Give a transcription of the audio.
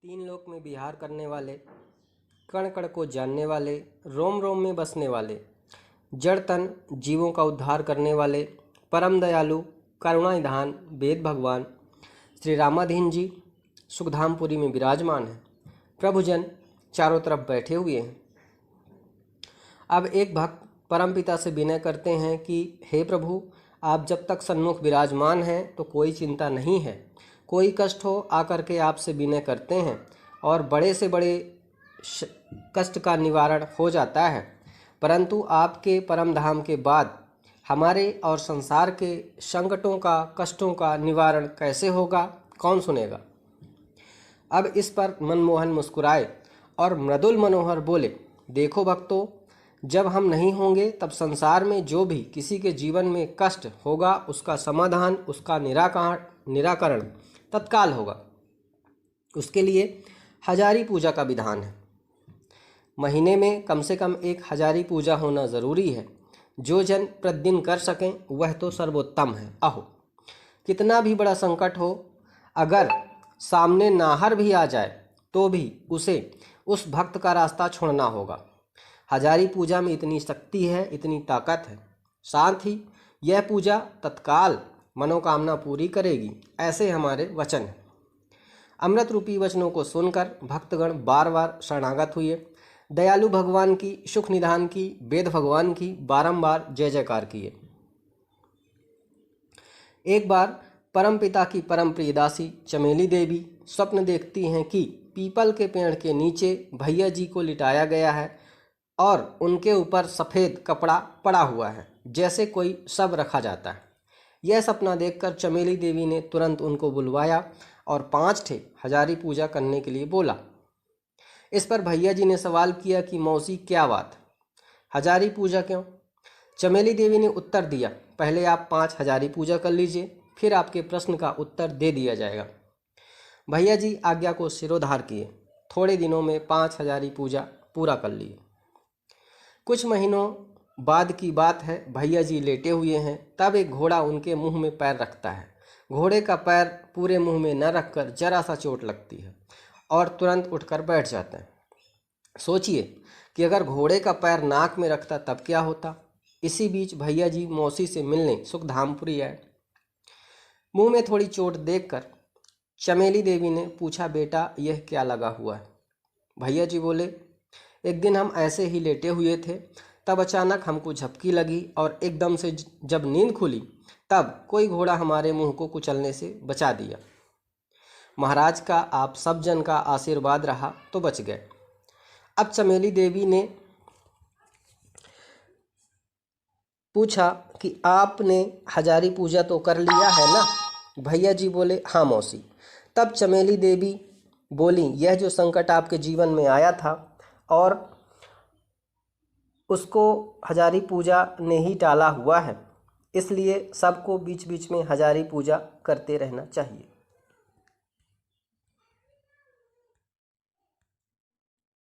तीन लोक में विहार करने वाले, कण कण को जानने वाले, रोम रोम में बसने वाले, जड़ तन जीवों का उद्धार करने वाले, परम दयालु करुणानिधान वेद भगवान श्री रामाधीन जी सुखधामपुरी में विराजमान हैं। प्रभुजन चारों तरफ बैठे हुए हैं। अब एक भक्त परमपिता से विनय करते हैं कि हे प्रभु, आप जब तक सन्मुख विराजमान हैं तो कोई चिंता नहीं है। कोई कष्ट हो आकर के आपसे विनय करते हैं और बड़े से बड़े कष्ट का निवारण हो जाता है। परंतु आपके परम धाम के बाद हमारे और संसार के संकटों का, कष्टों का निवारण कैसे होगा, कौन सुनेगा। अब इस पर मनमोहन मुस्कुराए और मृदुल मनोहर बोले, देखो भक्तों, जब हम नहीं होंगे तब संसार में जो भी किसी के जीवन में कष्ट होगा उसका समाधान, उसका निराकरण तत्काल होगा। उसके लिए हजारी पूजा का विधान है। महीने में कम से कम एक हजारी पूजा होना ज़रूरी है। जो जन प्रतिदिन कर सकें वह तो सर्वोत्तम है। अहो, कितना भी बड़ा संकट हो, अगर सामने नाहर भी आ जाए तो भी उसे उस भक्त का रास्ता छोड़ना होगा। हजारी पूजा में इतनी शक्ति है, इतनी ताकत है। साथ ही यह पूजा तत्काल मनोकामना पूरी करेगी, ऐसे हमारे वचन हैं। अमृत रूपी वचनों को सुनकर भक्तगण बार बार शरणागत हुए। दयालु भगवान की, सुख निधान की, वेद भगवान की बारंबार जय जयकार किए। एक बार परमपिता की परम प्रियदासी चमेली देवी स्वप्न देखती हैं कि पीपल के पेड़ के नीचे भैया जी को लिटाया गया है और उनके ऊपर सफ़ेद कपड़ा पड़ा हुआ है, जैसे कोई शव रखा जाता है। यह सपना देखकर चमेली देवी ने तुरंत उनको बुलवाया और 5 ठे हजारी पूजा करने के लिए बोला। इस पर भैया जी ने सवाल किया कि मौसी, क्या बात, हजारी पूजा क्यों? चमेली देवी ने उत्तर दिया, पहले आप 5 हजारी पूजा कर लीजिए, फिर आपके प्रश्न का उत्तर दे दिया जाएगा। भैया जी आज्ञा को सिरोधार किए। थोड़े दिनों में 5 हजारी पूजा पूरा कर लिए। कुछ महीनों बाद की बात है, भैया जी लेटे हुए हैं, तब एक घोड़ा उनके मुंह में पैर रखता है। घोड़े का पैर पूरे मुंह में न रखकर जरा सा चोट लगती है और तुरंत उठकर बैठ जाते हैं। सोचिए कि अगर घोड़े का पैर नाक में रखता तब क्या होता। इसी बीच भैया जी मौसी से मिलने सुखधामपुरी आए। मुंह में थोड़ी चोट देखकर चमेली देवी ने पूछा, बेटा यह क्या लगा हुआ है? भैया जी बोले, एक दिन हम ऐसे ही लेटे हुए थे, तब अचानक हमको झपकी लगी और एकदम से जब नींद खुली तब कोई घोड़ा हमारे मुंह को कुचलने से बचा दिया। महाराज का आप सब जन का आशीर्वाद रहा तो बच गए। अब चमेली देवी ने पूछा कि आपने हजारी पूजा तो कर लिया है ना? भैया जी बोले, हाँ मौसी। तब चमेली देवी बोली, यह जो संकट आपके जीवन में आया था और उसको हजारी पूजा ने ही टाला हुआ है, इसलिए सबको बीच बीच में हजारी पूजा करते रहना चाहिए।